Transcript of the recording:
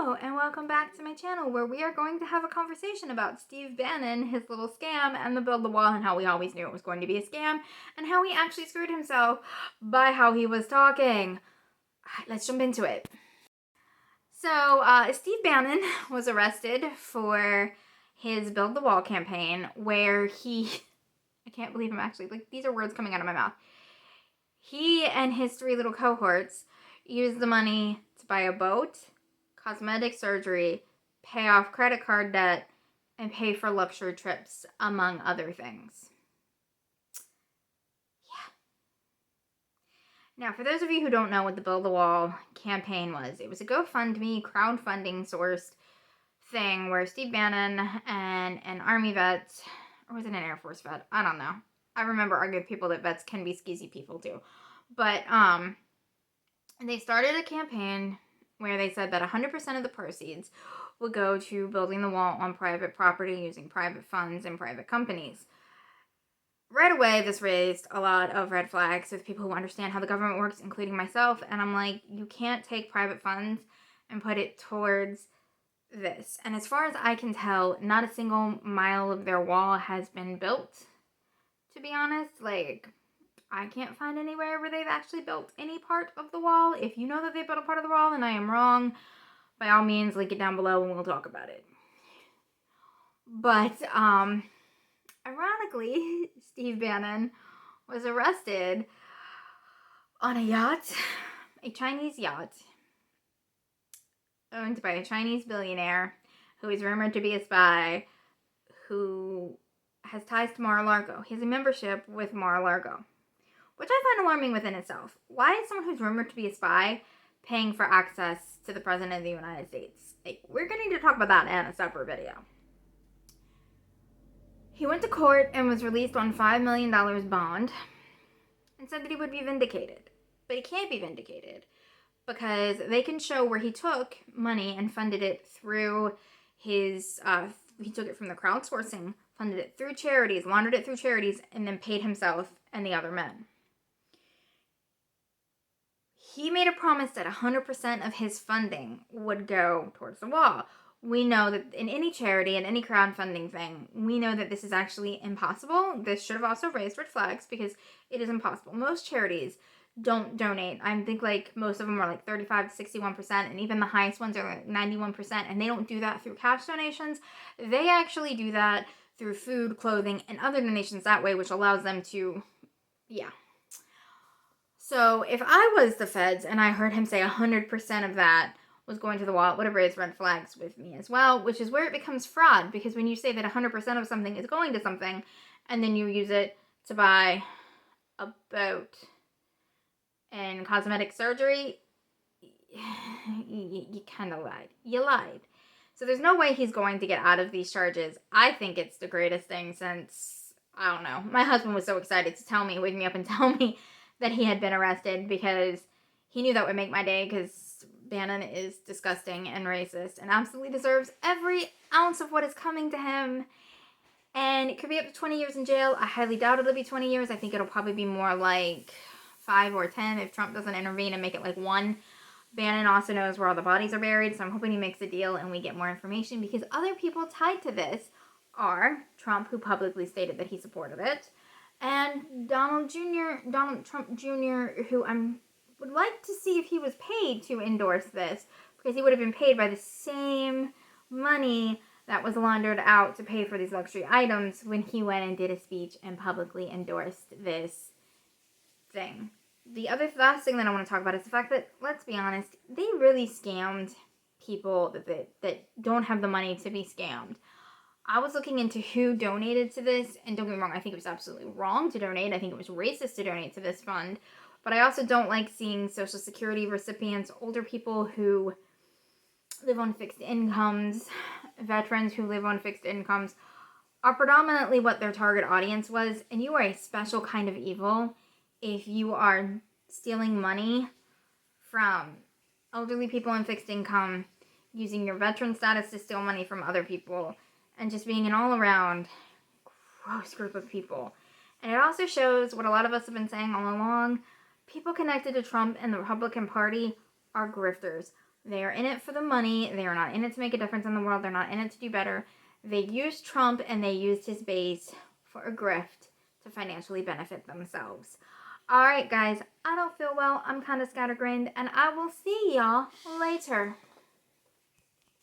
Hello, and welcome back to my channel where we are going to have a conversation about Steve Bannon, his little scam, and the Build the Wall, and how we always knew it was going to be a scam, and how he actually screwed himself by how he was talking. Let's jump into it. So, Steve Bannon was arrested for his Build the Wall campaign where I can't believe I'm actually, these are words coming out of my mouth. He and his 3 little cohorts used the money to buy a boat, cosmetic surgery, pay off credit card debt, and pay for luxury trips, among other things. Yeah. Now, for those of you who don't know what the Build the Wall campaign was, it was a GoFundMe crowdfunding sourced thing where Steve Bannon and an Army vet, or was it an Air Force vet? I don't know. I remember arguing with people that vets can be skeezy people too. But they started a campaign where they said that 100% of the proceeds would go to building the wall on private property using private funds and private companies. Right away, this raised a lot of red flags with people who understand how the government works, including myself. And I'm like, you can't take private funds and put it towards this. And as far as I can tell, not a single mile of their wall has been built, to be honest. I can't find anywhere where they've actually built any part of the wall. If you know that they built a part of the wall and I am wrong, by all means, link it down below and we'll talk about it. But, ironically, Steve Bannon was arrested on a yacht, a Chinese yacht, owned by a Chinese billionaire who is rumored to be a spy, who has ties to Mar-a-Lago. He has a membership with Mar-a-Lago, which I find alarming within itself. Why is someone who's rumored to be a spy paying for access to the President of the United States? We're going to need to talk about that in a separate video. He went to court and was released on $5 million bond and said that he would be vindicated. But he can't be vindicated because they can show where he took money and funded it through his, he took it from the crowdsourcing, funded it through charities, laundered it through charities, and then paid himself and the other men. He made a promise that 100% of his funding would go towards the wall. We know that in any charity and any crowdfunding thing, we know that this is actually impossible. This should have also raised red flags because it is impossible. Most charities don't donate. I think most of them are 35 to 61%, and even the highest ones are 91%, and they don't do that through cash donations. They actually do that through food, clothing, and other donations that way, which allows them to, yeah. So if I was the feds and I heard him say 100% of that was going to the wall, it would have raised red flags with me as well, which is where it becomes fraud, because when you say that 100% of something is going to something and then you use it to buy a boat and cosmetic surgery, you kind of lied. You lied. So there's no way he's going to get out of these charges. I think it's the greatest thing since, I don't know, my husband was so excited to wake me up and tell me that he had been arrested, because he knew that would make my day, because Bannon is disgusting and racist and absolutely deserves every ounce of what is coming to him. And it could be up to 20 years in jail. I highly doubt it'll be 20 years. I think it'll probably be more like 5 or 10 if Trump doesn't intervene and make it 1. Bannon also knows where all the bodies are buried, so I'm hoping he makes a deal and we get more information, because other people tied to this are Trump, who publicly stated that he supported it, and Donald Trump Jr., who would like to see if he was paid to endorse this, because he would have been paid by the same money that was laundered out to pay for these luxury items when he went and did a speech and publicly endorsed this thing. The last thing that I want to talk about is the fact that, let's be honest, they really scammed people that don't have the money to be scammed. I was looking into who donated to this, and don't get me wrong, I think it was absolutely wrong to donate. I think it was racist to donate to this fund. But I also don't like seeing Social Security recipients, older people who live on fixed incomes, veterans who live on fixed incomes, are predominantly what their target audience was. And you are a special kind of evil if you are stealing money from elderly people on fixed income, using your veteran status to steal money from other people, and just being an all-around gross group of people. And it also shows what a lot of us have been saying all along. People connected to Trump and the Republican Party are grifters. They are in it for the money. They are not in it to make a difference in the world. They're not in it to do better. They used Trump and they used his base for a grift to financially benefit themselves. All right, guys, I don't feel well. I'm kind of scatterbrained, and I will see y'all later.